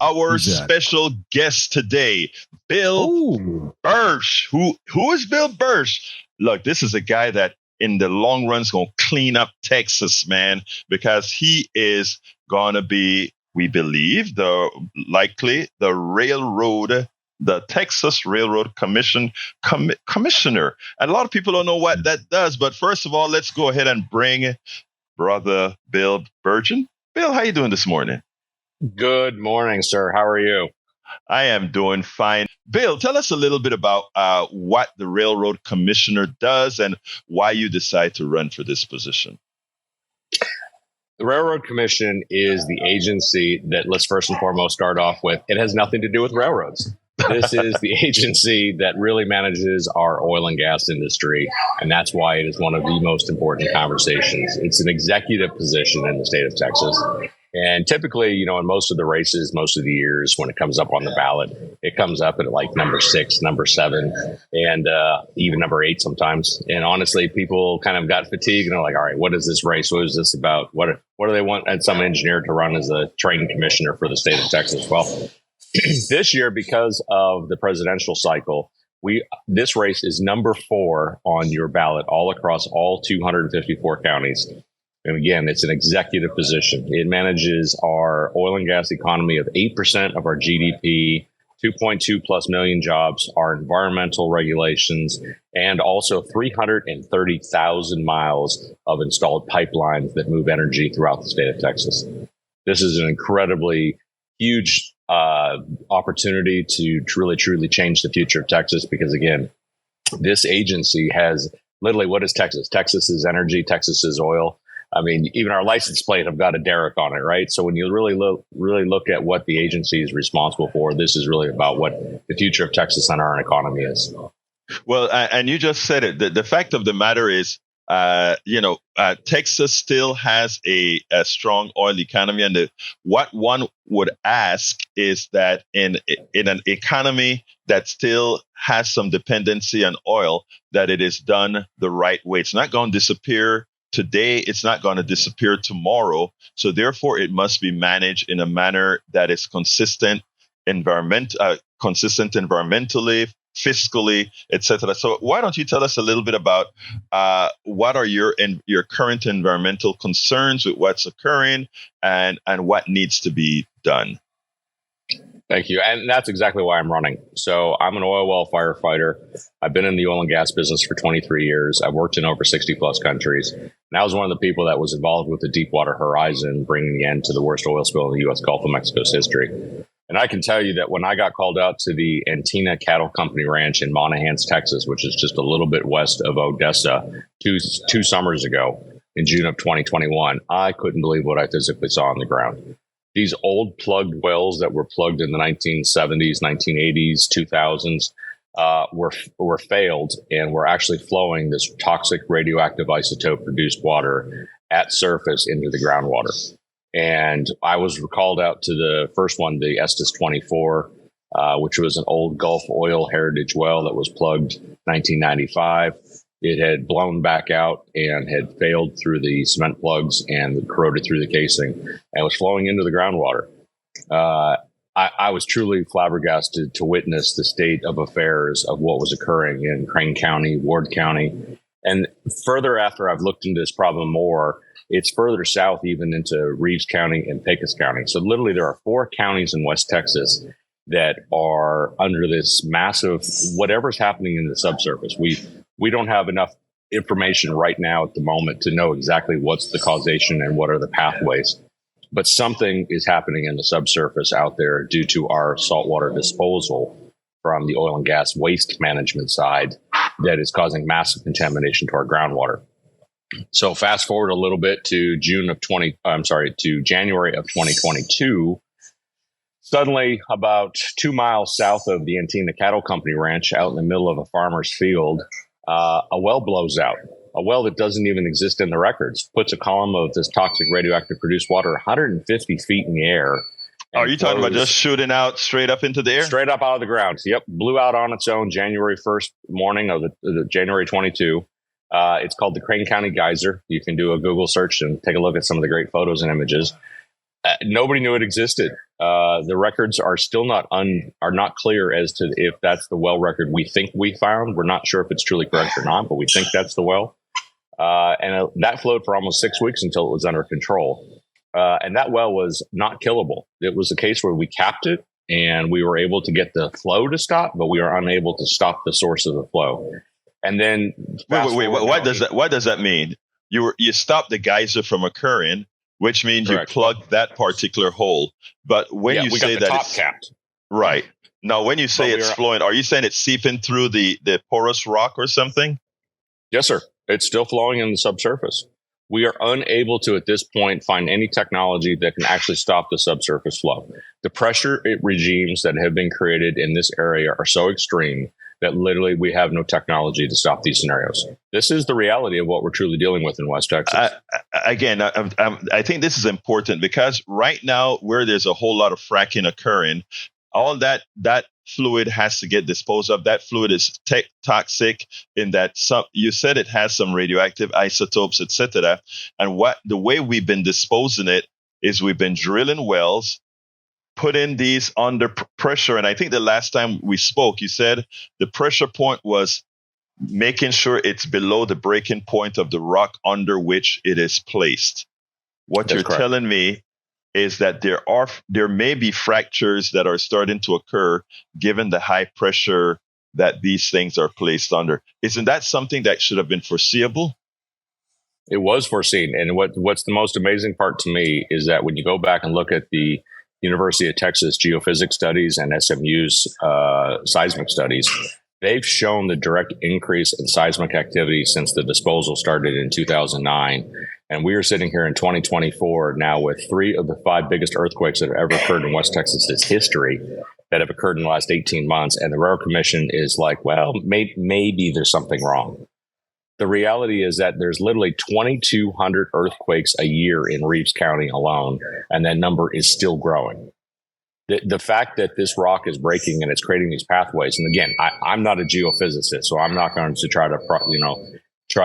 our Who's that? special guest today, Bill Ooh. Bursch. Who is Bill Bursch? Look, this is a guy that in the long run is going to clean up Texas, man, because he is going to be, we believe, the Texas Railroad Commissioner. And a lot of people don't know what that does. But first of all, let's go ahead and bring Brother Bill Burgeon. Bill, how you doing this morning? Good morning, sir. How are you? I am doing fine. Bill, tell us a little bit about what the Railroad Commissioner does and why you decide to run for this position. The Railroad Commission is the agency that, let's first and foremost start off with, it has nothing to do with railroads. This is the agency that really manages our oil and gas industry, and that's why it is one of the most important conversations. It's an executive position in the state of Texas. And typically, in most of the races, most of the years, when it comes up on the ballot, it comes up at like number 6, number 7, and even number 8 sometimes. And honestly, people kind of got fatigued and they're like, all right, what is this race? What is this about? What do they want some engineer to run as a trained commissioner for the state of Texas? Well, this year, because of the presidential cycle, this race is number 4 on your ballot all across all 254 counties. And again, it's an executive position. It manages our oil and gas economy of 8% of our GDP, 2.2 plus million jobs, our environmental regulations, and also 330,000 miles of installed pipelines that move energy throughout the state of Texas. This is an incredibly huge opportunity to truly change the future of Texas because, again, this agency has literally, what is Texas? Texas is energy. Texas is oil. I mean, even our license plate have got a derrick on it, right? So when you really look at what the agency is responsible for, this is really about what the future of Texas and our economy is. Well, and you just said it. The fact of the matter is, Texas still has a strong oil economy, and what one would ask is that in an economy that still has some dependency on oil, that it is done the right way. It's not going to disappear today. It's not going to disappear tomorrow. So therefore, it must be managed in a manner that is consistent environmentally, fiscally, etc. So why don't you tell us a little bit about what are your current environmental concerns with what's occurring and what needs to be done? Thank you. And that's exactly why I'm running. So I'm an oil well firefighter. I've been in the oil and gas business for 23 years. I've worked in over 60 plus countries. And I was one of the people that was involved with the Deepwater Horizon, bringing the end to the worst oil spill in the U.S. Gulf of Mexico's history. And I can tell you that when I got called out to the Antina Cattle Company Ranch in Monahans, Texas, which is just a little bit west of Odessa, two summers ago in June of 2021, I couldn't believe what I physically saw on the ground. These old plugged wells that were plugged in the 1970s, 1980s, 2000s were failed and were actually flowing this toxic radioactive isotope produced water at surface into the groundwater. And I was called out to the first one, the Estes 24, which was an old Gulf oil heritage well that was plugged 1995. It had blown back out and had failed through the cement plugs and corroded through the casing and was flowing into the groundwater. I was truly flabbergasted to witness the state of affairs of what was occurring in Crane County, Ward County. And further after I've looked into this problem more, it's further south, even into Reeves County and Pecos County. So literally there are 4 counties in West Texas that are under this massive, whatever's happening in the subsurface. We don't have enough information right now at the moment to know exactly what's the causation and what are the pathways. But something is happening in the subsurface out there due to our saltwater disposal from the oil and gas waste management side that is causing massive contamination to our groundwater. So fast forward a little bit to January of 2022. Suddenly, about 2 miles south of the Antina Cattle Company Ranch, out in the middle of a farmer's field, a well blows out. A well that doesn't even exist in the records, puts a column of this toxic radioactive produced water 150 feet in the air. Are you talking about just shooting out straight up into the air? Straight up out of the ground. Yep. Blew out on its own January 1st morning of the January 22. It's called the Crane County Geyser. You can do a Google search and take a look at some of the great photos and images. Nobody knew it existed. The records are still not clear as to if that's the well record we think we found. We're not sure if it's truly correct or not, but we think that's the well. And that flowed for almost 6 weeks until it was under control. And that well was not killable. It was a case where we capped it and we were able to get the flow to stop, but we were unable to stop the source of the flow. And then wait. What does that mean? You stopped the geyser from occurring, which means Correct. You plugged that particular hole. But when you say that it's capped, right now, when you say it's flowing, are you saying it's seeping through the porous rock or something? Yes, sir. It's still flowing in the subsurface. We are unable to, at this point, find any technology that can actually stop the subsurface flow. The pressure regimes that have been created in this area are so extreme that literally we have no technology to stop these scenarios. This is the reality of what we're truly dealing with in West Texas. I think this is important because right now, where there's a whole lot of fracking occurring, all that fluid has to get disposed of. That fluid is toxic in that you said it has some radioactive isotopes, etc. And the way we've been disposing it is we've been drilling wells, putting these under pressure. And I think the last time we spoke, you said the pressure point was making sure it's below the breaking point of the rock under which it is placed. What That's you're correct. Telling me is that there may be fractures that are starting to occur given the high pressure that these things are placed under. Isn't that something that should have been foreseeable? It was foreseen. And what's the most amazing part to me is that when you go back and look at the University of Texas geophysics studies and SMU's seismic studies, they've shown the direct increase in seismic activity since the disposal started in 2009. And we are sitting here in 2024 now with 3 of the 5 biggest earthquakes that have ever occurred in West Texas's history that have occurred in the last 18 months. And the Railroad Commission is like, well, maybe there's something wrong. The reality is that there's literally 2,200 earthquakes a year in Reeves County alone, and that number is still growing. The fact that this rock is breaking and it's creating these pathways, and again, I'm not a geophysicist, so I'm not going to try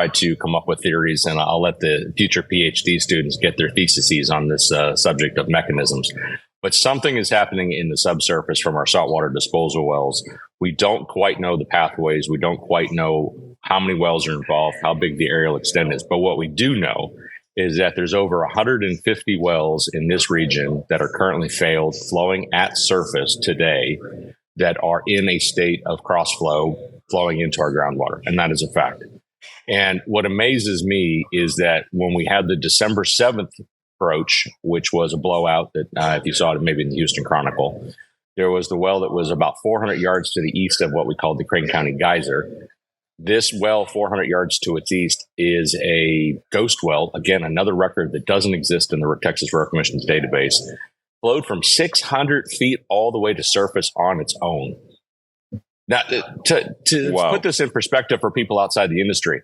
to come up with theories, and I'll let the future PhD students get their theses on this subject of mechanisms. But something is happening in the subsurface from our saltwater disposal wells. We don't quite know the pathways. We don't quite know how many wells are involved, how big the aerial extent is. But what we do know is that there's over 150 wells in this region that are currently failed, flowing at surface today, that are in a state of crossflow flowing into our groundwater. And that is a fact. And what amazes me is that when we had the December 7th approach, which was a blowout that if you saw it maybe in the Houston Chronicle, there was the well that was about 400 yards to the east of what we call the Crane County Geyser. This well, 400 yards to its east, is a ghost well. Again, another record that doesn't exist in the Texas Railroad Commission's database. Flowed from 600 feet all the way to surface on its own. Now, to wow. Put this in perspective for people outside the industry,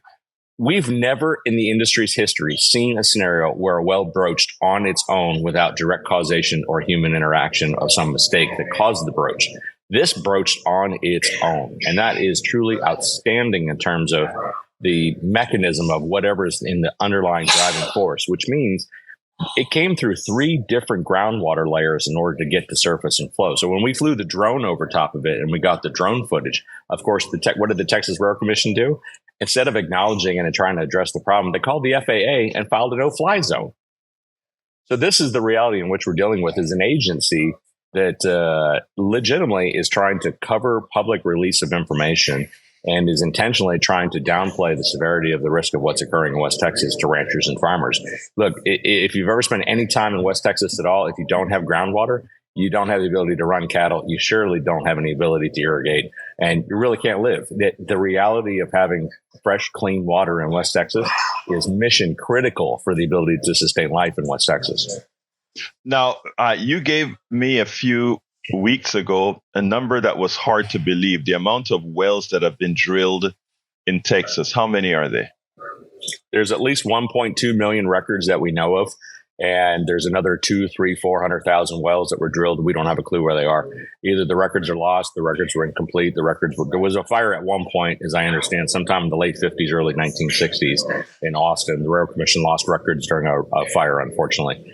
we've never in the industry's history seen a scenario where a well broached on its own without direct causation or human interaction of some mistake that caused the broach. This broached on its own, and that is truly outstanding in terms of the mechanism of whatever is in the underlying driving force, which means it came through 3 different groundwater layers in order to get to surface and flow. So when we flew the drone over top of it and we got the drone footage, of course, what did the Texas Railroad Commission do? Instead of acknowledging and trying to address the problem, they called the FAA and filed a no-fly zone. So this is the reality in which we're dealing with as an agency that legitimately is trying to cover public release of information and is intentionally trying to downplay the severity of the risk of what's occurring in West Texas to ranchers and farmers. Look, if you've ever spent any time in West Texas at all, if you don't have groundwater, you don't have the ability to run cattle, you surely don't have any ability to irrigate, and you really can't live. The reality of having fresh, clean water in West Texas is mission critical for the ability to sustain life in West Texas. Now, you gave me a few weeks ago a number that was hard to believe, the amount of wells that have been drilled in Texas. How many are they? There's at least 1.2 million records that we know of. And there's another 200,000, 300,000, 400,000 wells that were drilled. We don't have a clue where they are. Either the records are lost, the records were incomplete, there was a fire at one point, as I understand, sometime in the late 50s, early 1960s in Austin. The Railroad Commission lost records during a fire, unfortunately.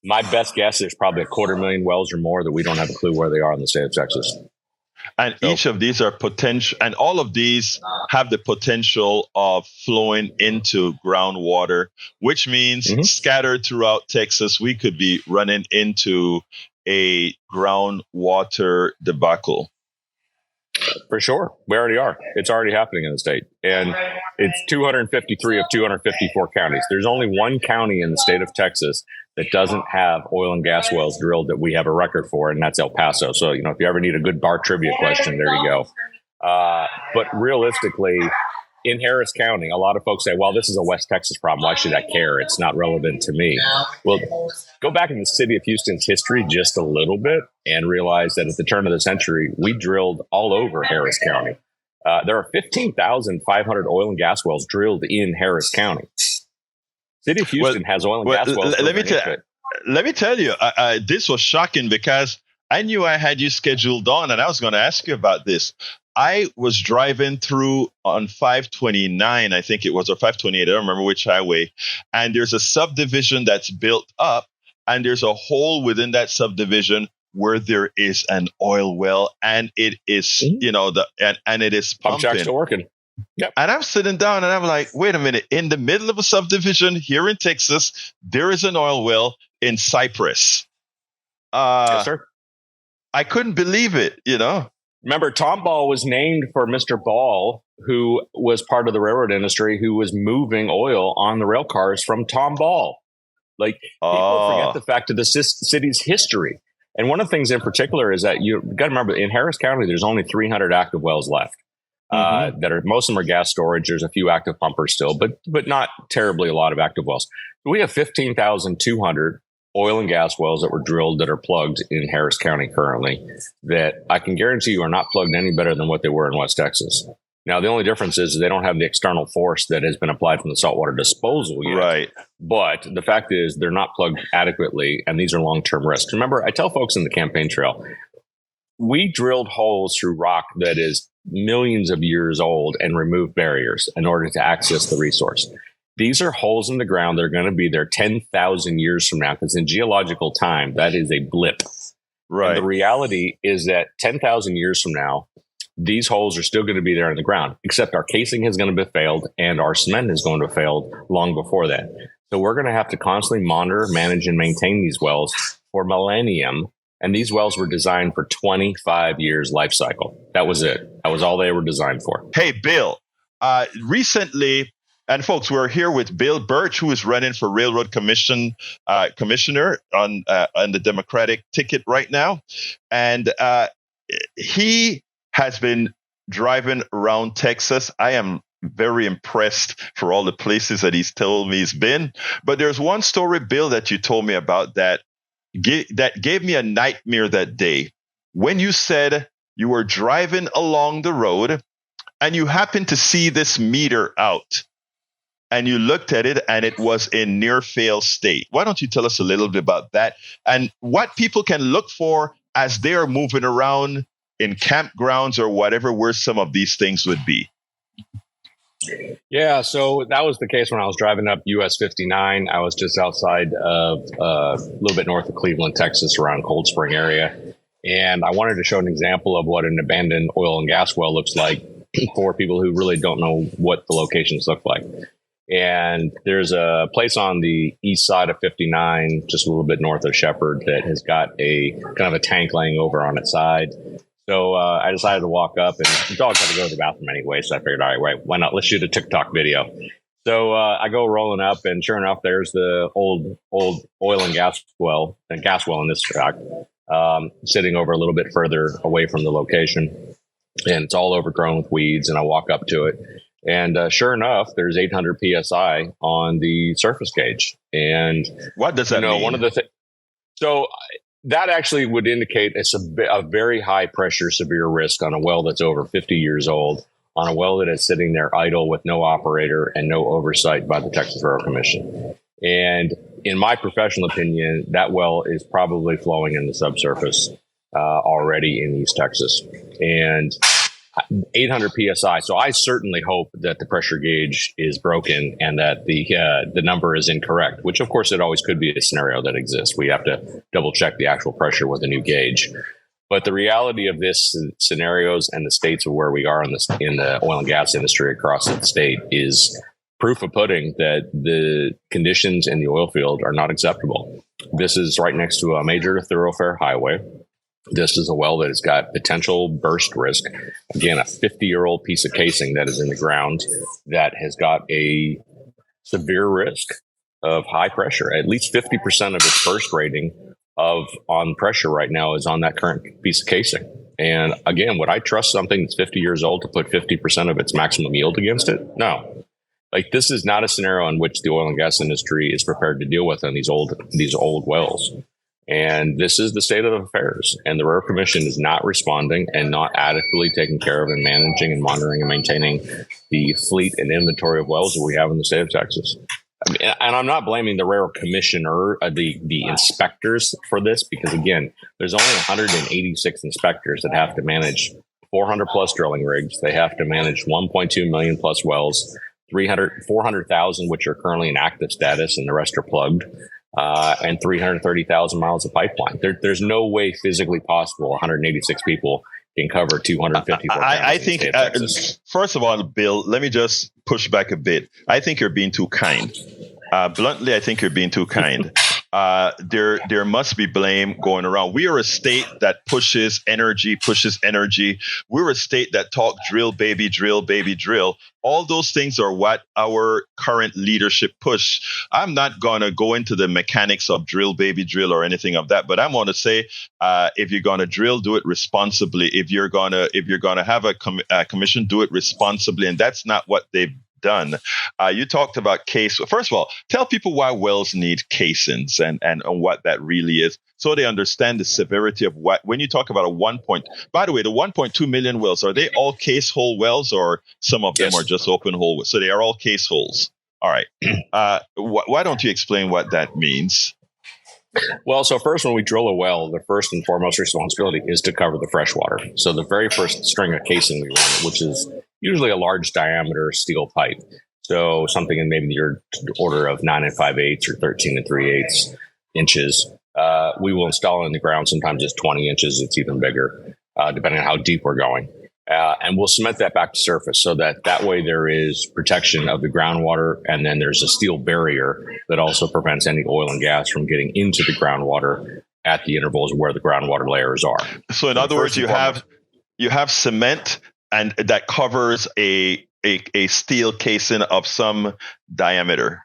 My best guess is probably 250,000 wells or more that we don't have a clue where they are in the state of Texas. And each of these are potential, and all of these have the potential of flowing into groundwater, which means scattered throughout Texas, we could be running into a groundwater debacle. For sure. We already are. It's already happening in the state. And it's 253 of 254 counties. There's only one county in the state of Texas that doesn't have oil and gas wells drilled that we have a record for, and that's El Paso. So, if you ever need a good bar trivia question, there you go. But realistically, in Harris County, a lot of folks say, well, this is a West Texas problem. Why should I care? It's not relevant to me. Well, go back in the city of Houston's history just a little bit and realize that at the turn of the century, we drilled all over Harris County. There are 15,500 oil and gas wells drilled in Harris County. City of Houston has oil and gas wells. Let me tell you, this was shocking because I knew I had you scheduled on, and I was going to ask you about this. I was driving through on 529, I think it was, or 528, I don't remember which highway, and there's a subdivision that's built up, and there's a hole within that subdivision where there is an oil well, and it is, and it is pumping. Pump jack's still working. Yep. And I'm sitting down, and I'm like, wait a minute, in the middle of a subdivision here in Texas, there is an oil well in Cypress. Yes, sir. I couldn't believe it, Remember, Tom Ball was named for Mr. Ball, who was part of the railroad industry, who was moving oil on the rail cars from Tom Ball. Like, people forget the fact of the city's history. And one of the things in particular is that you got to remember, in Harris County, there's only 300 active wells left. Most of them are gas storage. There's a few active pumpers still, but not terribly a lot of active wells. We have 15,200 oil and gas wells that were drilled that are plugged in Harris County currently that I can guarantee you are not plugged any better than what they were in West Texas. Now, the only difference is they don't have the external force that has been applied from the saltwater disposal yet. Right. But the fact is they're not plugged adequately, and these are long-term risks. Remember, I tell folks in the campaign trail, we drilled holes through rock that is millions of years old and removed barriers in order to access the resource. These are holes in the ground that are going to be there 10,000 years from now, because in geological time, that is a blip. Right. And the reality is that 10,000 years from now, these holes are still going to be there in the ground, except our casing is going to be failed and our cement is going to have failed long before that. So we're going to have to constantly monitor, manage, and maintain these wells for millennium. And these wells were designed for 25 years life cycle. That was it. That was all they were designed for. Hey, Bill, recently, and folks, we're here with Bill Birch, who is running for Railroad Commissioner on the Democratic ticket right now. And he has been driving around Texas. I am very impressed for all the places that he's told me he's been. But there's one story, Bill, that you told me about that gave me a nightmare that day. When you said you were driving along the road and you happened to see this meter out. And you looked at it and it was in near fail state. Why don't you tell us a little bit about that and what people can look for as they're moving around in campgrounds or whatever, where some of these things would be? Yeah, so that was the case when I was driving up US 59. I was just outside of a little bit north of Cleveland, Texas, around Cold Spring area. And I wanted to show an example of what an abandoned oil and gas well looks like for people who really don't know what the locations look like. And there's a place on the east side of 59, just a little bit north of Shepherd, that has got a kind of a tank laying over on its side. So I decided to walk up, and the dogs had to go to the bathroom anyway. So I figured, all right, why not? Let's shoot a TikTok video. So I go rolling up, and sure enough, there's the old oil and gas well in this fact, sitting over a little bit further away from the location. And it's all overgrown with weeds. And I walk up to it. And sure enough, there's 800 PSI on the surface gauge. And what does that mean? One of the so that actually would indicate a very high pressure, severe risk on a well that's over 50 years old, on a well that is sitting there idle with no operator and no oversight by the Texas Railroad Commission. And in my professional opinion, that well is probably flowing in the subsurface already in East Texas. And 800 psi. So I certainly hope that the pressure gauge is broken and that the number is incorrect, which of course it always could be a scenario that exists. We have to double check the actual pressure with a new gauge. But the reality of this scenarios and the states of where we are in the oil and gas industry across the state is proof of pudding that the conditions in the oil field are not acceptable. This is right next to a major thoroughfare highway. This is a well that has got potential burst risk. Again, a 50-year-old piece of casing that is in the ground that has got a severe risk of high pressure. At least 50% of its burst rating on pressure right now is on that current piece of casing. And again, would I trust something that's 50 years old to put 50% of its maximum yield against it? No. Like, this is not a scenario in which the oil and gas industry is prepared to deal with on these old wells. And this is the state of affairs. And the Railroad Commission is not responding and not adequately taking care of and managing and monitoring and maintaining the fleet and inventory of wells that we have in the state of Texas. I mean, and I'm not blaming the Railroad Commissioner, the inspectors for this, because again, there's only 186 inspectors that have to manage 400 plus drilling rigs. They have to manage 1.2 million plus wells, 400,000 which are currently in active status, and the rest are plugged, and 330,000 miles of pipeline. There's no way physically possible 186 people can cover 254 I think, first of all, Bill, let me just push back a bit. I think you're being too kind. Bluntly, I think you're being too kind. There must be blame going around. We are a state that pushes energy. We're a state that talk drill, baby, drill. All those things are what our current leadership push. I'm not going to go into the mechanics of drill, baby, drill or anything of that, but I'm going to say, if you're going to drill, do it responsibly. If you're going to have a commission, do it responsibly. And that's not what they've done. You talked about case. First of all, tell people why wells need casings and what that really is, so they understand the severity of what. When you talk about by the way, the 1.2 million wells, are they all case hole wells, or some of them are just open hole? So they are all case holes. All right. Why don't you explain what that means? Well, so first, when we drill a well, the first and foremost responsibility is to cover the fresh water. So the very first string of casing we run, which is usually a large diameter steel pipe, so something in maybe your order of 9 5/8 or 13 3/8 inches, we will install in the ground. Sometimes it's 20 inches. It's even bigger, depending on how deep we're going. And we'll cement that back to surface so that way there is protection of the groundwater, and then there's a steel barrier that also prevents any oil and gas from getting into the groundwater at the intervals where the groundwater layers are. So in other words, you have cement and that covers a steel casing of some diameter.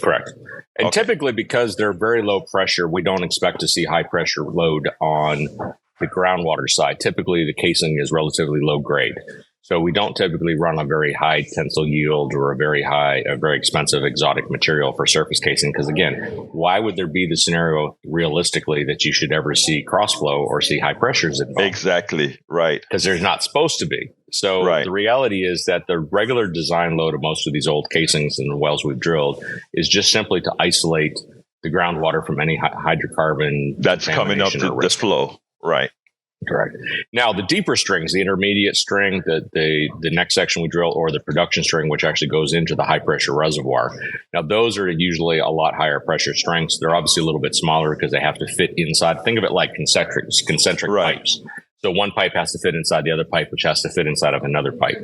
Correct. And typically, because they're very low pressure, we don't expect to see high pressure load on the groundwater side. Typically, the casing is relatively low grade. So we don't typically run a very high tensile yield or a very expensive exotic material for surface casing. Because again, why would there be the scenario realistically that you should ever see crossflow or see high pressures involved? Exactly. Right. Because there's not supposed to be. So The reality is that the regular design load of most of these old casings and the wells we've drilled is just simply to isolate the groundwater from any hydrocarbon that's coming up the flow. Right. Correct. Now, the deeper strings, the intermediate string, the next section we drill, or the production string, which actually goes into the high pressure reservoir. Now, those are usually a lot higher pressure strengths. They're obviously a little bit smaller because they have to fit inside. Think of it like concentric pipes. So one pipe has to fit inside the other pipe, which has to fit inside of another pipe.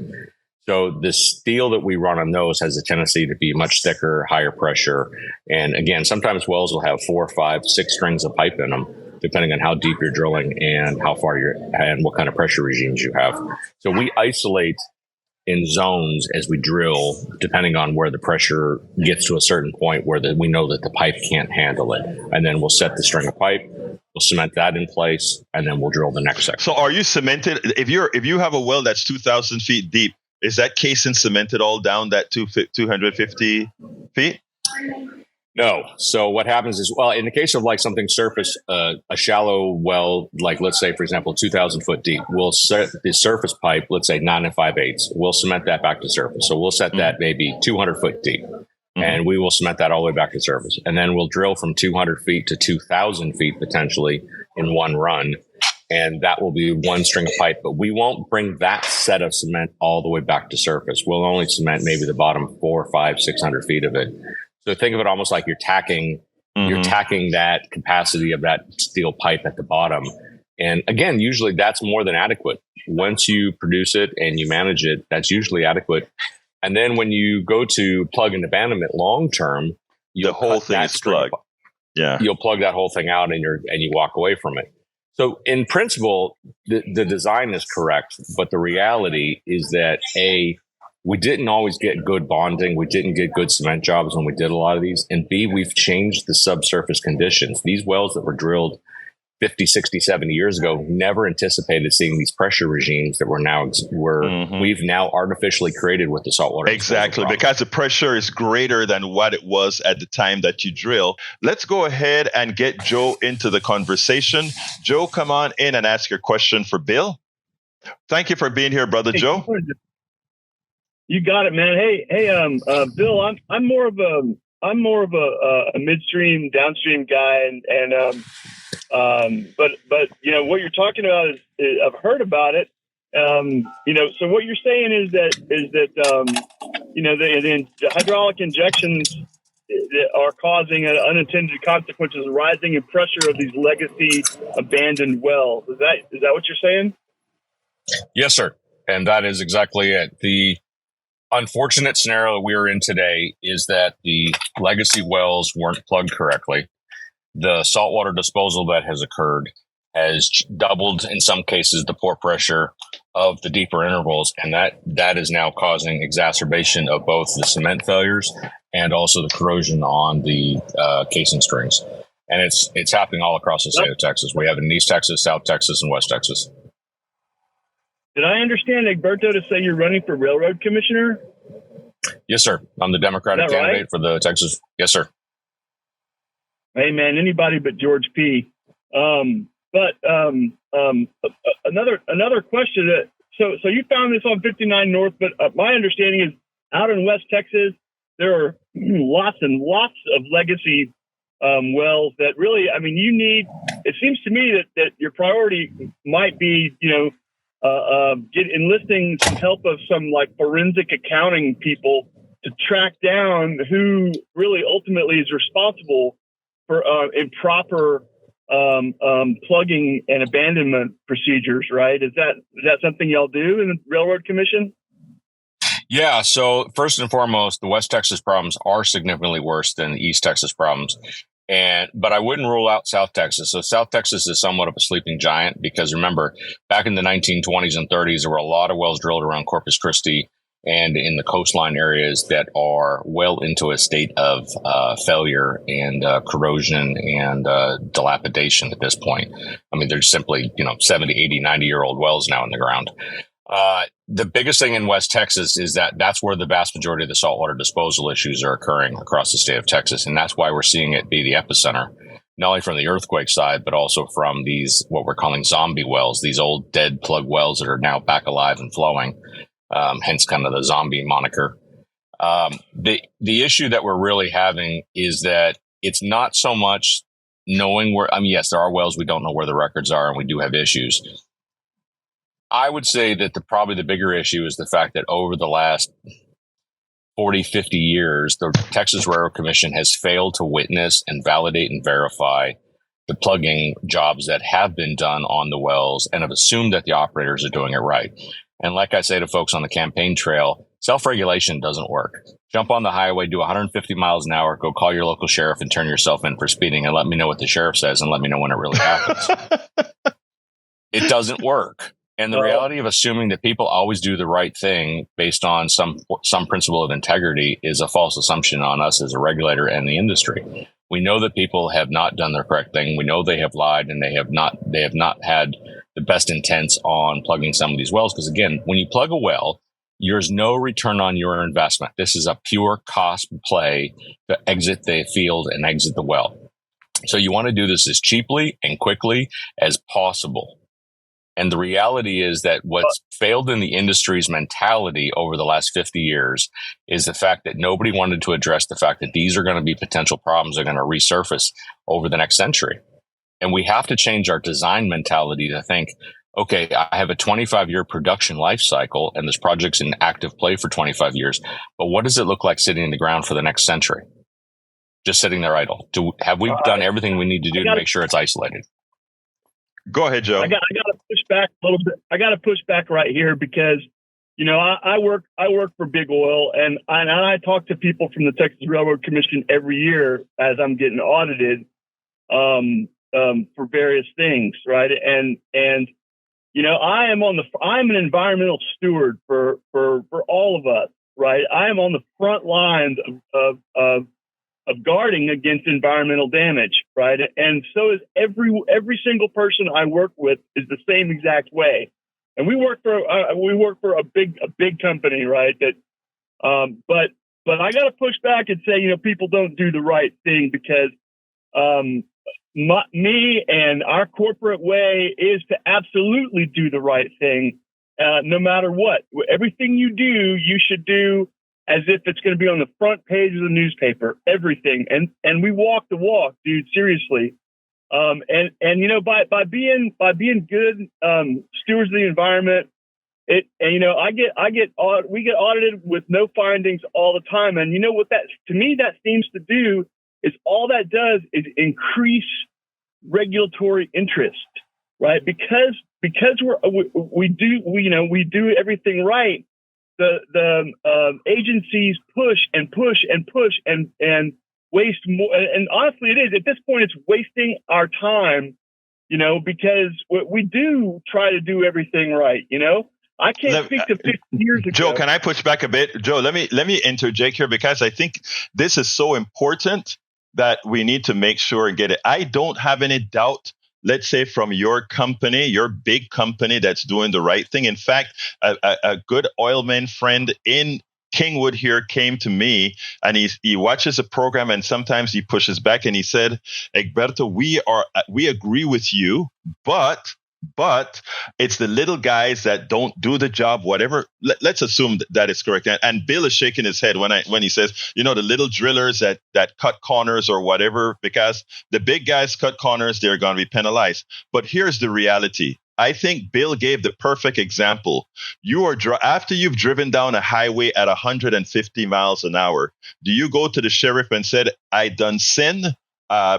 So the steel that we run on those has a tendency to be much thicker, higher pressure. And again, sometimes wells will have 4, 5, 6 strings of pipe in them, depending on how deep you're drilling and how far and what kind of pressure regimes you have. So we isolate in zones as we drill, depending on where the pressure gets to a certain point where we know that the pipe can't handle it. And then we'll set the string of pipe, we'll cement that in place, and then we'll drill the next section. So are you cemented? If you have a well that's 2,000 feet deep, is that casing cemented all down that 250 feet? No. So what happens is, well, in the case of like something surface, a shallow well, like let's say, for example, 2,000 foot deep, we'll set the surface pipe, let's say 9 5/8. We'll cement that back to surface. So we'll set that maybe 200 foot deep, and we will cement that all the way back to surface. And then we'll drill from 200 feet to 2,000 feet potentially in one run. and that will be one string of pipe. But we won't bring that set of cement all the way back to surface. We'll only cement maybe the bottom 400, 500, 600 feet of it. So think of it almost like you're tacking that capacity of that steel pipe at the bottom. And again, usually that's more than adequate. Once you produce it and you manage it, that's usually adequate. And then when you go to plug and abandonment long term, the whole thing is plugged. Yeah, you'll plug that whole thing out and you walk away from it. So in principle, the design is correct, but the reality is that we didn't always get good bonding. We didn't get good cement jobs when we did a lot of these. And B, we've changed the subsurface conditions. These wells that were drilled 50, 60, 70 years ago never anticipated seeing these pressure regimes that we've now artificially created with the saltwater. Exactly, because the pressure is greater than what it was at the time that you drill. Let's go ahead and get Joe into the conversation. Joe, come on in and ask your question for Bill. Thank you for being here, brother Joe. You got it, man. Hey, Bill, I'm more of a midstream, downstream guy, but what you're talking about is I've heard about it. So what you're saying is that the hydraulic injections are causing unintended consequences, rising in pressure of these legacy abandoned wells. Is that what you're saying? Yes, sir. And that is exactly it. The unfortunate scenario we're in today is that the legacy wells weren't plugged correctly. The saltwater disposal that has occurred has doubled, in some cases, the pore pressure of the deeper intervals. And that is now causing exacerbation of both the cement failures and also the corrosion on the casing strings. And it's happening all across the state of Texas. We have it in East Texas, South Texas, and West Texas. Did I understand Egberto to say you're running for railroad commissioner? Yes, sir. I'm the Democratic candidate for the Texas. Yes, sir. Hey, man, anybody but George P. Another question. So you found this on 59 North, but my understanding is out in West Texas, there are lots and lots of legacy wells that really, you need. It seems to me that your priority might be, enlisting some help of some like forensic accounting people to track down who really ultimately is responsible for improper plugging and abandonment procedures, right? Is that something y'all do in the Railroad Commission? Yeah. So first and foremost, the West Texas problems are significantly worse than the East Texas problems. But I wouldn't rule out South Texas. So South Texas is somewhat of a sleeping giant because remember, back in the 1920s and 30s, there were a lot of wells drilled around Corpus Christi and in the coastline areas that are well into a state of failure and corrosion and dilapidation at this point. There's simply, 70, 80, 90-year-old wells now in the ground. The biggest thing in West Texas is that's where the vast majority of the saltwater disposal issues are occurring across the state of Texas. And that's why we're seeing it be the epicenter, not only from the earthquake side, but also from these, what we're calling zombie wells, these old dead plug wells that are now back alive and flowing. Hence kind of the zombie moniker. The issue that we're really having is that it's not so much knowing where, yes, there are wells we don't know where the records are and we do have issues. I would say that probably the bigger issue is the fact that over the last 40, 50 years, the Texas Railroad Commission has failed to witness and validate and verify the plugging jobs that have been done on the wells and have assumed that the operators are doing it right. And like I say to folks on the campaign trail, self-regulation doesn't work. Jump on the highway, do 150 miles an hour, go call your local sheriff and turn yourself in for speeding and let me know what the sheriff says and let me know when it really happens. It doesn't work. And the reality of assuming that people always do the right thing based on some principle of integrity is a false assumption on us as a regulator and the industry. We know that people have not done the correct thing. We know they have lied and they have not had the best intents on plugging some of these wells. Because again, when you plug a well, there's no return on your investment. This is a pure cost play to exit the field and exit the well. So you want to do this as cheaply and quickly as possible. And the reality is that what's failed in the industry's mentality over the last 50 years is the fact that nobody wanted to address the fact that these are going to be potential problems that are going to resurface over the next century. And we have to change our design mentality to think, okay, I have a 25-year production life cycle, and this project's in active play for 25 years. But what does it look like sitting in the ground for the next century? Just sitting there idle. Have we done everything we need to do to make sure it's isolated? Go ahead, Joe. I got to push back a little bit. I got to push back right here because, you know, I work for big oil, and I talk to people from the Texas Railroad Commission every year as I'm getting audited for various things, right? And you know, I'm an environmental steward for all of us, right? I am on the front lines of guarding against environmental damage, right? And so is every single person I work with is the same exact way. And we work for a big company, right? That, but I got to push back and say, you know, people don't do the right thing because me and our corporate way is to absolutely do the right thing, no matter what. Everything you do, you should do as if it's going to be on the front page of the newspaper. Everything, and we walk the walk, dude. Seriously, and you know, by being good stewards of the environment, we get audited with no findings all the time, and you know what that seems to do is all that does is increase regulatory interest, right? Because we do everything right. The agencies push and waste more. And honestly, it is at this point, it's wasting our time, you know, because we do try to do everything right. You know, I can't speak to 50 years ago. Joe, can I push back a bit? Joe, let me interject here because I think this is so important that we need to make sure and get it. I don't have any doubt, let's say, from your company, your big company that's doing the right thing. In fact, a good oilman friend in Kingwood here came to me and he watches a program and sometimes he pushes back and he said, Egberto, we agree with you, but it's the little guys that don't do the job, whatever. Let's assume that is correct. And Bill is shaking his head when he says, you know, the little drillers that cut corners or whatever, because the big guys cut corners, they're going to be penalized. But here's the reality. I think Bill gave the perfect example. You are after you've driven down a highway at 150 miles an hour. Do you go to the sheriff and said, I done sinned?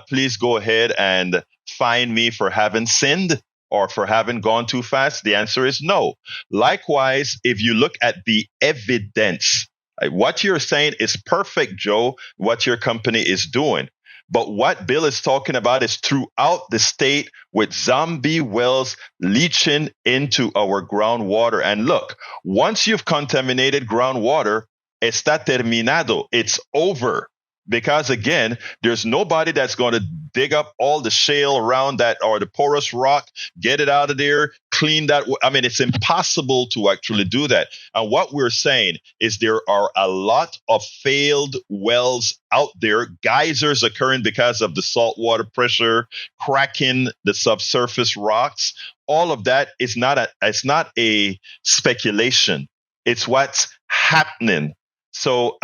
Please go ahead and fine me for having sinned or for having gone too fast? The answer is no. Likewise, if you look at the evidence, what you're saying is perfect, Joe, what your company is doing. But what Bill is talking about is throughout the state with zombie wells leaching into our groundwater. And look, once you've contaminated groundwater, está terminado. It's over. Because again, there's nobody that's going to dig up all the shale around that or the porous rock, get it out of there, clean that. I mean, it's impossible to actually do that. And what we're saying is there are a lot of failed wells out there, geysers occurring because of the saltwater pressure, cracking the subsurface rocks. All of that is it's not a speculation. It's what's happening. So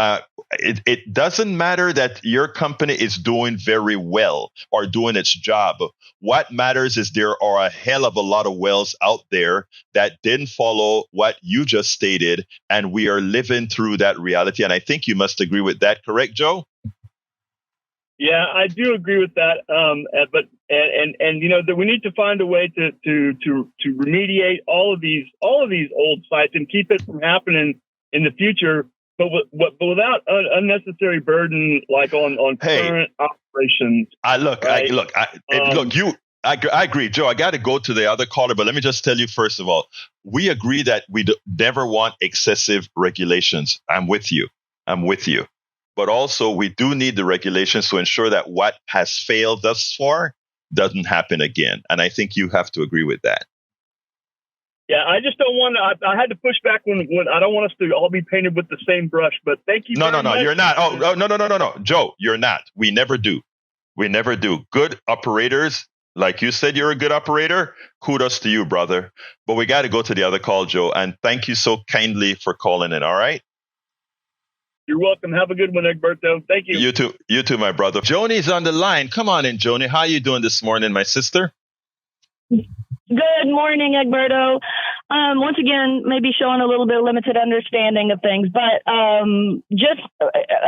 it doesn't matter that your company is doing very well or doing its job. What matters is there are a hell of a lot of wells out there that didn't follow what you just stated, and we are living through that reality. And I think you must agree with that, correct, Joe? Yeah, I do agree with that. But you know that we need to find a way to remediate all of these old sites and keep it from happening in the future. But without unnecessary burden, like on current operations. I agree, Joe. I got to go to the other caller, but let me just tell you first of all, we agree that we never want excessive regulations. I'm with you. But also, we do need the regulations to ensure that what has failed thus far doesn't happen again. And I think you have to agree with that. Yeah, I just don't want to. I had to push back when I don't want us to all be painted with the same brush. But thank you. No, you're not. Oh, no, Joe, you're not. We never do. Good operators, like you said, you're a good operator. Kudos to you, brother. But we got to go to the other call, Joe. And thank you so kindly for calling in. All right. You're welcome. Have a good one, Egberto. Thank you. You too, my brother. Joni's on the line. Come on in, Joni. How you doing this morning, my sister? Good morning, Egberto. Once again, maybe showing a little bit of limited understanding of things, but just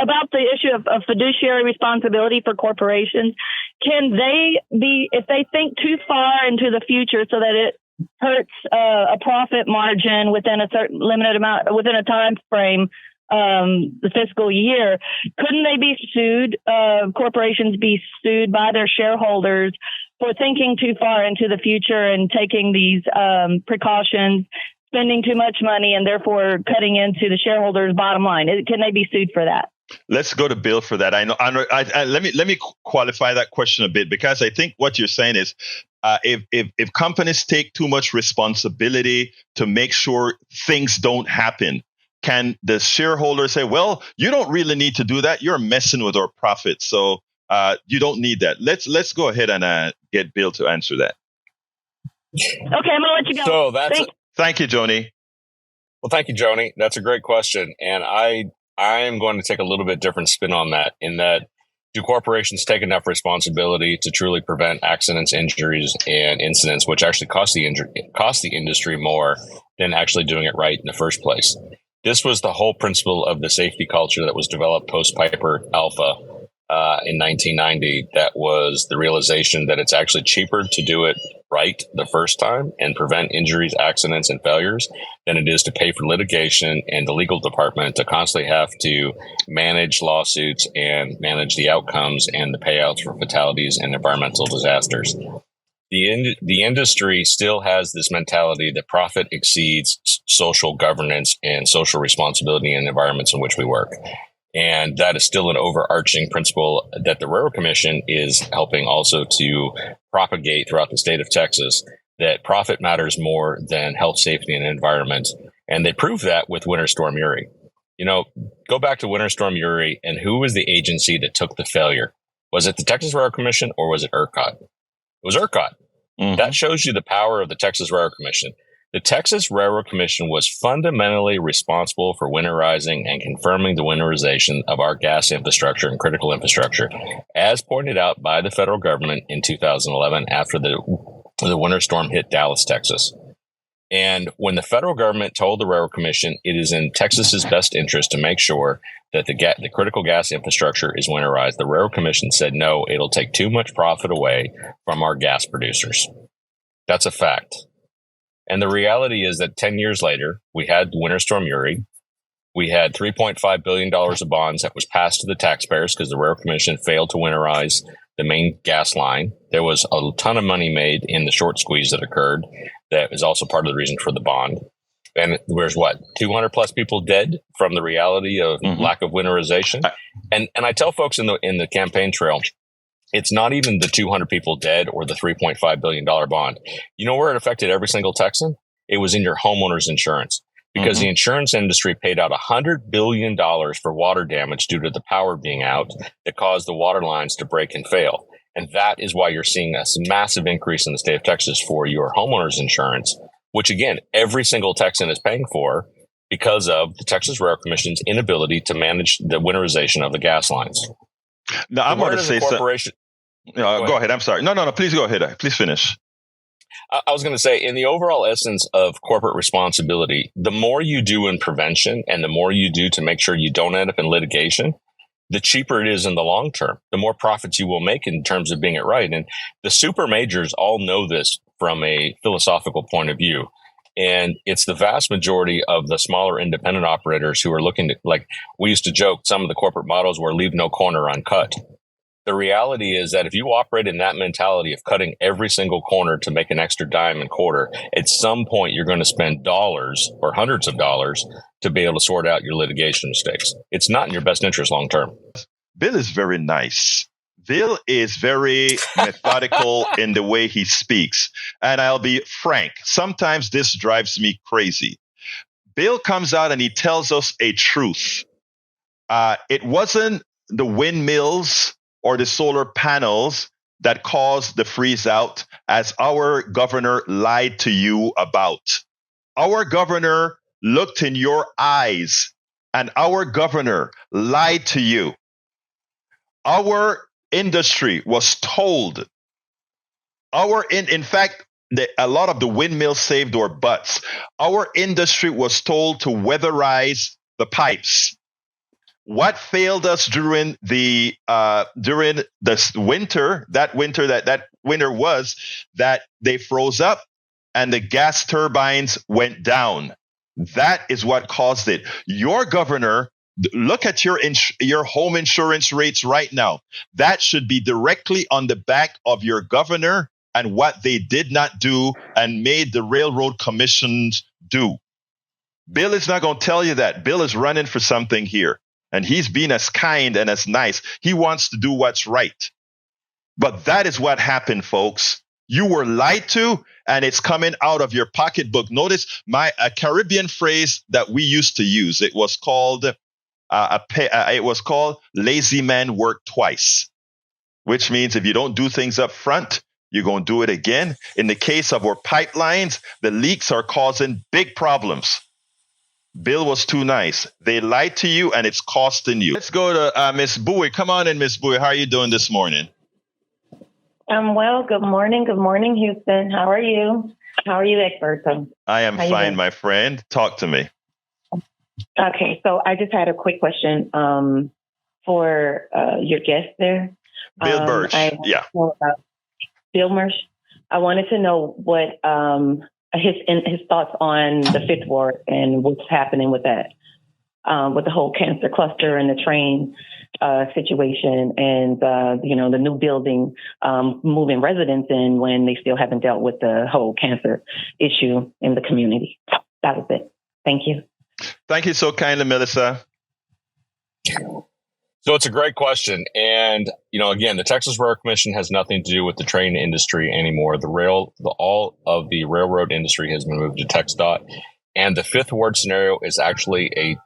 about the issue of fiduciary responsibility for corporations, can they be, if they think too far into the future so that it hurts a profit margin within a certain limited amount, within a time frame, the fiscal year, couldn't they be sued, corporations be sued by their shareholders for thinking too far into the future and taking these precautions, spending too much money, and therefore cutting into the shareholders' bottom line? Can they be sued for that? Let's go to Bill for that. Let me qualify that question a bit, because I think what you're saying is if companies take too much responsibility to make sure things don't happen, can the shareholder say, well, you don't really need to do that. You're messing with our profits. So you don't need that. Let's go ahead and get Bill to answer that. Okay, I'm going to let you go. So thank you, Joni. Well, thank you, Joni. That's a great question. And I am going to take a little bit different spin on that, in that, do corporations take enough responsibility to truly prevent accidents, injuries, and incidents, which actually cost the industry more than actually doing it right in the first place? This was the whole principle of the safety culture that was developed post-Piper Alpha in 1990. That was the realization that it's actually cheaper to do it right the first time and prevent injuries, accidents, and failures than it is to pay for litigation and the legal department to constantly have to manage lawsuits and manage the outcomes and the payouts for fatalities and environmental disasters. The industry still has this mentality that profit exceeds social governance and social responsibility in the environments in which we work. And that is still an overarching principle that the Railroad Commission is helping also to propagate throughout the state of Texas, that profit matters more than health, safety, and environment. And they proved that with Winter Storm Uri. You know, go back to Winter Storm Uri, and who was the agency that took the failure? Was it the Texas Railroad Commission or was it ERCOT? It was ERCOT. Mm-hmm. That shows you the power of the Texas Railroad Commission. The Texas Railroad Commission was fundamentally responsible for winterizing and confirming the winterization of our gas infrastructure and critical infrastructure, as pointed out by the federal government in 2011 after the winter storm hit Dallas, Texas. And when the federal government told the Railroad Commission it is in Texas's best interest to make sure that the critical gas infrastructure is winterized, the Railroad Commission said, no, it'll take too much profit away from our gas producers. That's a fact. And the reality is that 10 years later, we had Winter Storm Uri. We had $3.5 billion of bonds that was passed to the taxpayers because the Railroad Commission failed to winterize the main gas line. There was a ton of money made in the short squeeze that occurred. That is also part of the reason for the bond. And there's 200 plus people dead from the reality of lack of winterization. And I tell folks in the campaign trail, it's not even the 200 people dead or the $3.5 billion bond. You know where it affected every single Texan? It was in your homeowner's insurance, because the insurance industry paid out $100 billion for water damage due to the power being out that caused the water lines to break and fail. And that is why you're seeing a massive increase in the state of Texas for your homeowner's insurance, which, again, every single Texan is paying for because of the Texas Railroad Commission's inability to manage the winterization of the gas lines. No, I'm going to say something. Go ahead. I'm sorry. No. Please go ahead. Please finish. I was going to say, in the overall essence of corporate responsibility, the more you do in prevention and the more you do to make sure you don't end up in litigation, the cheaper it is in the long term, the more profits you will make in terms of being it right. And the super majors all know this from a philosophical point of view. And it's the vast majority of the smaller independent operators who are looking to, like we used to joke, some of the corporate models were leave no corner uncut. The reality is that if you operate in that mentality of cutting every single corner to make an extra dime and quarter, at some point you're going to spend dollars or hundreds of dollars to be able to sort out your litigation mistakes. It's not in your best interest long term. Bill is very nice. Bill is very methodical in the way he speaks. And I'll be frank, sometimes this drives me crazy. Bill comes out and he tells us a truth. It wasn't the windmills or the solar panels that caused the freeze out, as our governor lied to you about. Our governor looked in your eyes and our governor lied to you. Our industry was told, in fact, a lot of the windmills saved our butts. Our industry was told to weatherize the pipes. What failed us during the winter? That winter was that they froze up and the gas turbines went down. That is what caused it. Your governor, look at your home insurance rates right now. That should be directly on the back of your governor and what they did not do and made the railroad commissions do. Bill is not going to tell you that. Bill is running for something here, and he's being as kind and as nice. He wants to do what's right. But that is what happened, folks. You were lied to, and it's coming out of your pocketbook. Notice a Caribbean phrase that we used to use. It was called lazy man work twice, which means if you don't do things up front, you're going to do it again. In the case of our pipelines, the leaks are causing big problems. Bill was too nice. They lied to you, and it's costing you. Let's go to Miss Bowie. Come on in, Miss Bowie. How are you doing this morning? I'm well. Good morning. Good morning, Houston. How are you? How are you, Egberto? I am fine, my friend. Talk to me. Okay, so I just had a quick question for your guest there. Bill Birch. Yeah. Bill Birch. I wanted to know what his thoughts on the Fifth Ward and what's happening with that, with the whole cancer cluster and the train situation, and the new building moving residents in when they still haven't dealt with the whole cancer issue in the community. That was it. Thank you. Thank you so kindly, Melissa. So it's a great question. And, again, the Texas Railroad Commission has nothing to do with the train industry anymore. All of the railroad industry has been moved to TxDOT. And the Fifth Ward scenario is actually a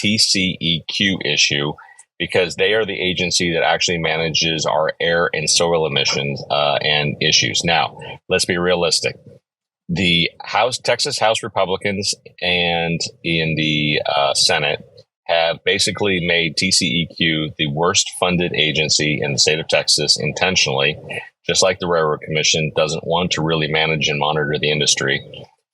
TCEQ issue because they are the agency that actually manages our air and soil emissions and issues. Now, let's be realistic. The Texas House Republicans and in the Senate have basically made TCEQ the worst funded agency in the state of Texas intentionally, just like the Railroad Commission doesn't want to really manage and monitor the industry,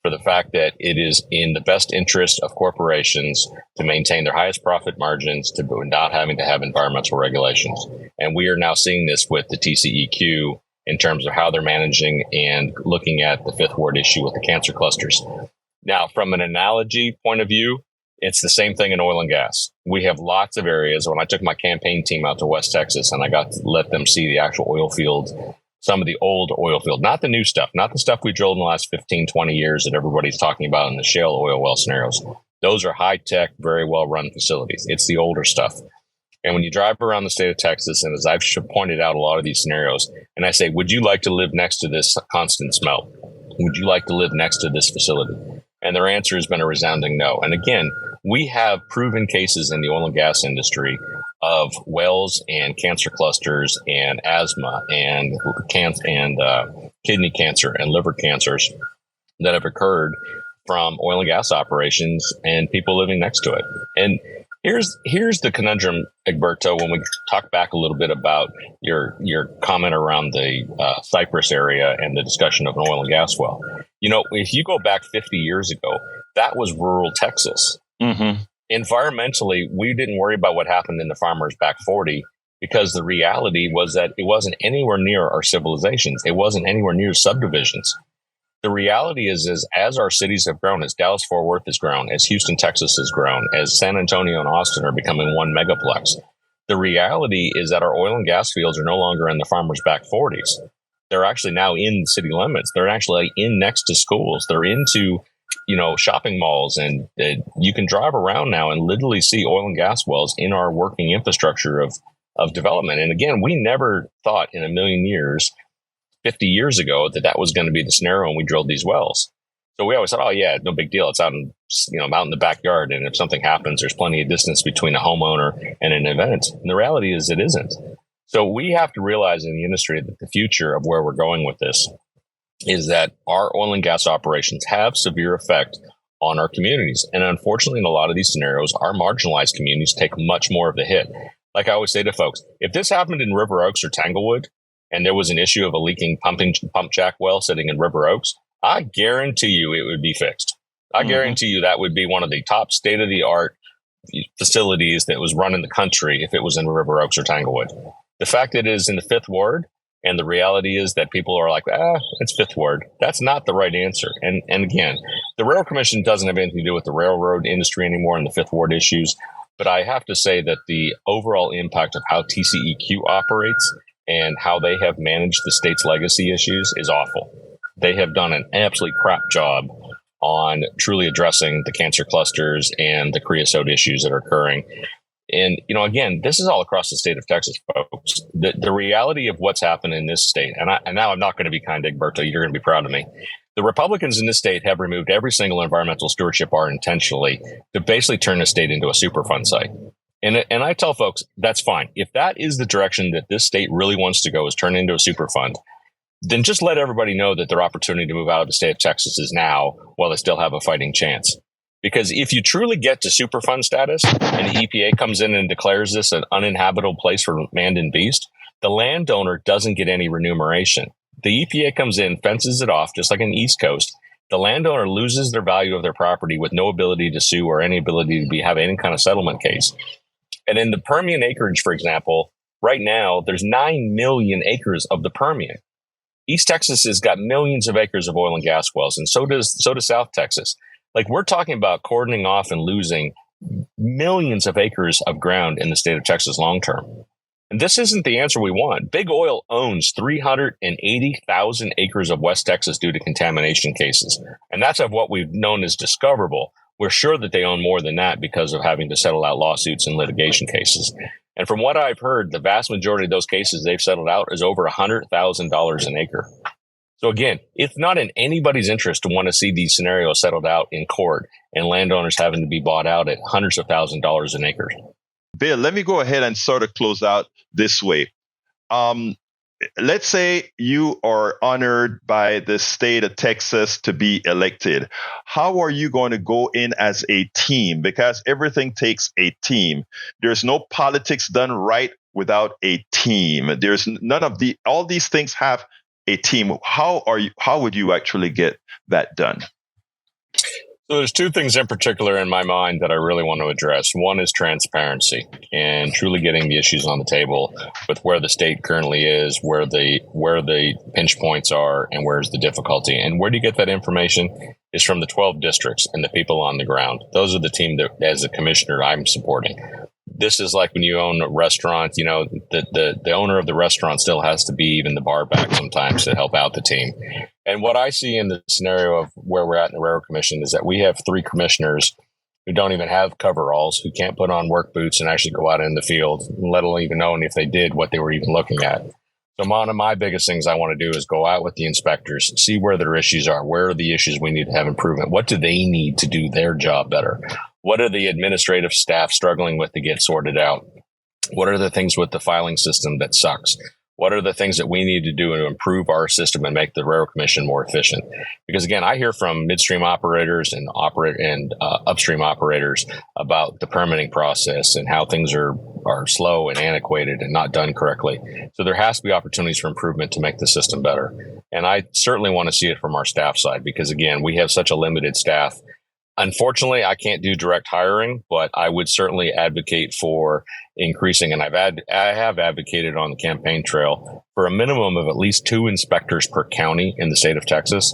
for the fact that it is in the best interest of corporations to maintain their highest profit margins to not having to have environmental regulations. And we are now seeing this with the TCEQ in terms of how they're managing and looking at the Fifth Ward issue with the cancer clusters. Now, from an analogy point of view, it's the same thing in oil and gas. We have lots of areas. When I took my campaign team out to West Texas and I got to let them see the actual oil fields, some of the old oil field, not the new stuff, not the stuff we drilled in the last 15, 20 years that everybody's talking about in the shale oil well scenarios. Those are high-tech, very well-run facilities. It's the older stuff. And when you drive around the state of Texas, and as I've pointed out a lot of these scenarios, and I say, would you like to live next to this constant smell? Would you like to live next to this facility? And their answer has been a resounding no. And again, we have proven cases in the oil and gas industry of wells and cancer clusters and asthma and kidney cancer and liver cancers that have occurred from oil and gas operations and people living next to it. And here's the conundrum, Egberto, when we talk back a little bit about your comment around the Cypress area and the discussion of an oil and gas well. If you go back 50 years ago, that was rural Texas. Mm-hmm. Environmentally, we didn't worry about what happened in the farmers back 40 because the reality was that it wasn't anywhere near our civilizations. It wasn't anywhere near subdivisions. The reality is as our cities have grown, as Dallas-Fort Worth has grown, as Houston, Texas has grown, as San Antonio and Austin are becoming one megaplex, the reality is that our oil and gas fields are no longer in the farmers' back 40s. They're actually now in the city limits. They're actually in next to schools. They're into, shopping malls. And you can drive around now and literally see oil and gas wells in our working infrastructure of development. And again, we never thought in a million years 50 years ago that was going to be the scenario when we drilled these wells. So we always thought, oh yeah, no big deal. It's out in, out in the backyard. And if something happens, there's plenty of distance between a homeowner and an event. And the reality is it isn't. So we have to realize in the industry that the future of where we're going with this is that our oil and gas operations have severe effect on our communities. And unfortunately, in a lot of these scenarios, our marginalized communities take much more of the hit. Like I always say to folks, if this happened in River Oaks or Tanglewood, and there was an issue of a leaking pump jack well sitting in River Oaks, I guarantee you it would be fixed. I guarantee you that would be one of the top state-of-the-art facilities that was run in the country if it was in River Oaks or Tanglewood. The fact that it is in the Fifth Ward, and the reality is that people are like, it's Fifth Ward. That's not the right answer. And again, the Railroad Commission doesn't have anything to do with the railroad industry anymore and the Fifth Ward issues. But I have to say that the overall impact of how TCEQ operates and how they have managed the state's legacy issues is awful. They have done an absolutely crap job on truly addressing the cancer clusters and the creosote issues that are occurring. And, again, this is all across the state of Texas, folks. The reality of what's happened in this state, and now I'm not going to be kind, Egberto, you're going to be proud of me. The Republicans in this state have removed every single environmental stewardship art intentionally to basically turn the state into a Superfund site. And I tell folks, that's fine. If that is the direction that this state really wants to go, is turn into a Superfund, then just let everybody know that their opportunity to move out of the state of Texas is now while they still have a fighting chance. Because if you truly get to Superfund status and the EPA comes in and declares this an uninhabitable place for man and beast, the landowner doesn't get any remuneration. The EPA comes in, fences it off, just like in the East Coast. The landowner loses their value of their property with no ability to sue or any ability to have any kind of settlement case. And in the Permian acreage, for example, right now, there's 9 million acres of the Permian. East Texas has got millions of acres of oil and gas wells, and so does South Texas. Like, we're talking about cordoning off and losing millions of acres of ground in the state of Texas long term. And this isn't the answer we want. Big Oil owns 380,000 acres of West Texas due to contamination cases. And that's of what we've known as discoverable. We're sure that they own more than that because of having to settle out lawsuits and litigation cases. And from what I've heard, the vast majority of those cases they've settled out is over $100,000 an acre. So again, it's not in anybody's interest to want to see these scenarios settled out in court and landowners having to be bought out at hundreds of thousands of dollars an acre. Bill, let me go ahead and sort of close out this way. Let's say you are honored by the state of Texas to be elected. How are you going to go in as a team? Because everything takes a team. There's no politics done right without a team. There's none of all these things have a team. How would you actually get that done? So there's two things in particular in my mind that I really want to address. One is transparency and truly getting the issues on the table with where the state currently is, where the pinch points are, and where's the difficulty. And where do you get that information? Is from the 12 districts and the people on the ground. Those are the team that, as a commissioner, I'm supporting. This is like when you own a restaurant, the owner of the restaurant still has to be even the bar back sometimes to help out the team. And what I see in the scenario of where we're at in the Railroad Commission is that we have 3 commissioners who don't even have coveralls, who can't put on work boots and actually go out in the field, let alone even knowing if they did what they were even looking at. So one of my biggest things I want to do is go out with the inspectors, see where their issues are, where are the issues we need to have improvement, what do they need to do their job better, what are the administrative staff struggling with to get sorted out, what are the things with the filing system that sucks. What are the things that we need to do to improve our system and make the Railroad Commission more efficient? Because again, I hear from midstream operators and upstream operators about the permitting process and how things are slow and antiquated and not done correctly. So there has to be opportunities for improvement to make the system better. And I certainly want to see it from our staff side because again, we have such a limited staff. Unfortunately, I can't do direct hiring, but I would certainly advocate for increasing, and I have advocated on the campaign trail for a minimum of at least 2 inspectors per county in the state of Texas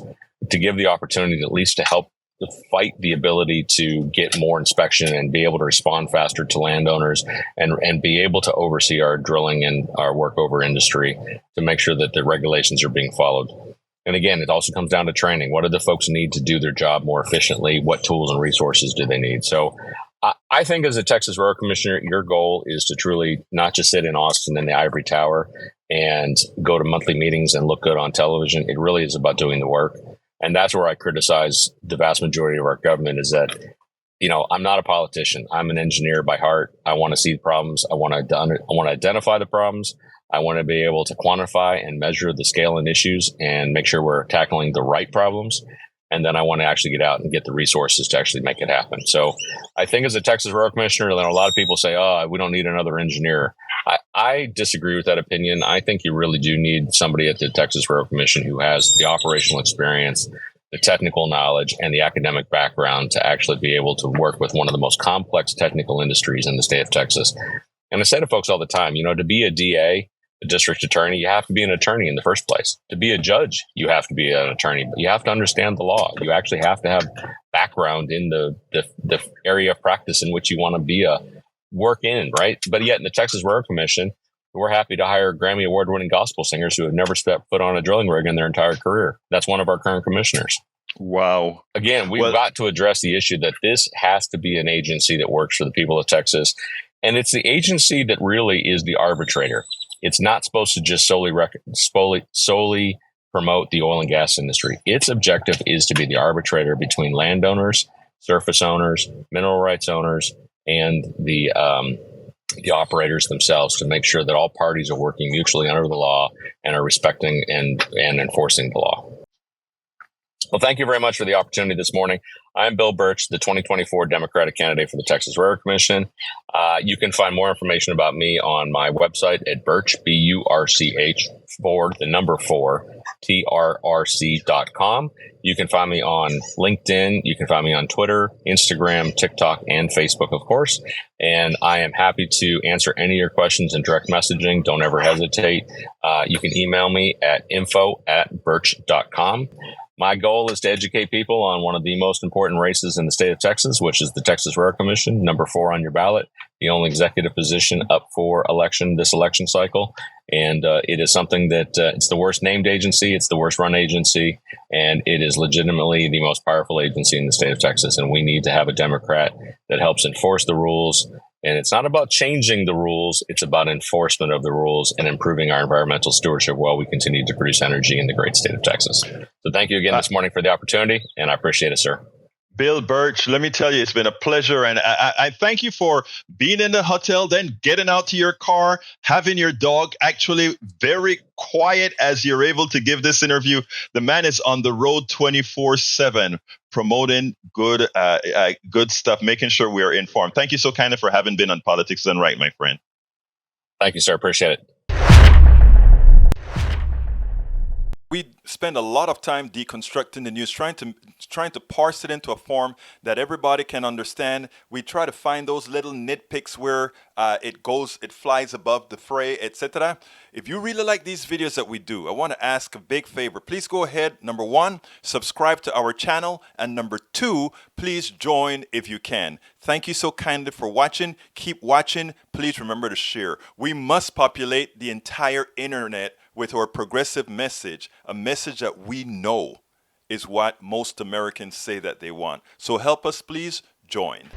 to give the opportunity at least to help fight the ability to get more inspection and be able to respond faster to landowners and be able to oversee our drilling and our workover industry to make sure that the regulations are being followed. And again, it also comes down to training. What do the folks need to do their job more efficiently? What tools and resources do they need? So I think as a Texas Railroad Commissioner, your goal is to truly not just sit in Austin in the ivory tower and go to monthly meetings and look good on television. It really is about doing the work. And that's where I criticize the vast majority of our government is that, I'm not a politician. I'm an engineer by heart. I want to see the problems. I want to identify the problems. I want to be able to quantify and measure the scale and issues and make sure we're tackling the right problems. And then I want to actually get out and get the resources to actually make it happen. So I think as a Texas Railroad Commissioner, a lot of people say, oh, we don't need another engineer. I disagree with that opinion. I think you really do need somebody at the Texas Railroad Commission who has the operational experience, the technical knowledge, and the academic background to actually be able to work with one of the most complex technical industries in the state of Texas. And I say to folks all the time, to be a DA, a district attorney, you have to be an attorney in the first place. To be a judge, you have to be an attorney, but you have to understand the law. You actually have to have background in the area of practice in which you want to be work in, right? But yet in the Texas Railroad Commission, we're happy to hire Grammy Award-winning gospel singers who have never stepped foot on a drilling rig in their entire career. That's one of our current commissioners. Wow. Again, we've got to address the issue that this has to be an agency that works for the people of Texas. And it's the agency that really is the arbitrator. It's not supposed to just solely promote the oil and gas industry. Its objective is to be the arbitrator between landowners, surface owners, mineral rights owners, and the operators themselves to make sure that all parties are working mutually under the law and are respecting and enforcing the law. Well, thank you very much for the opportunity this morning. I'm Bill Birch, the 2024 Democratic candidate for the Texas Railroad Commission. You can find more information about me on my website at Birch, BURCH, TRRC.com. You can find me on LinkedIn. You can find me on Twitter, Instagram, TikTok, and Facebook, of course. And I am happy to answer any of your questions in direct messaging. Don't ever hesitate. You can email me at info@birch.com. My goal is to educate people on one of the most important races in the state of Texas, which is the Texas Railroad Commission, number 4 on your ballot, the only executive position up for election this election cycle. And it is something that it's the worst named agency, it's the worst run agency, and it is legitimately the most powerful agency in the state of Texas. And we need to have a Democrat that helps enforce the rules. And it's not about changing the rules. It's about enforcement of the rules and improving our environmental stewardship while we continue to produce energy in the great state of Texas. So thank you again this morning for the opportunity, and I appreciate it, sir. Bill Birch, let me tell you, it's been a pleasure. And I thank you for being in the hotel, then getting out to your car, having your dog actually very quiet as you're able to give this interview. The man is on the road 24/7, promoting good stuff, making sure we are informed. Thank you so kindly for having been on Politics Done Right, my friend. Thank you, sir. Appreciate it. We spend a lot of time deconstructing the news, trying to parse it into a form that everybody can understand. We try to find those little nitpicks where it flies above the fray, etc. If you really like these videos that we do, I want to ask a big favor. Please go ahead. Number 1, subscribe to our channel. And number 2, please join if you can. Thank you so kindly for watching. Keep watching. Please remember to share. We must populate the entire internet with our progressive message, a message that we know is what most Americans say that they want. So help us, please join.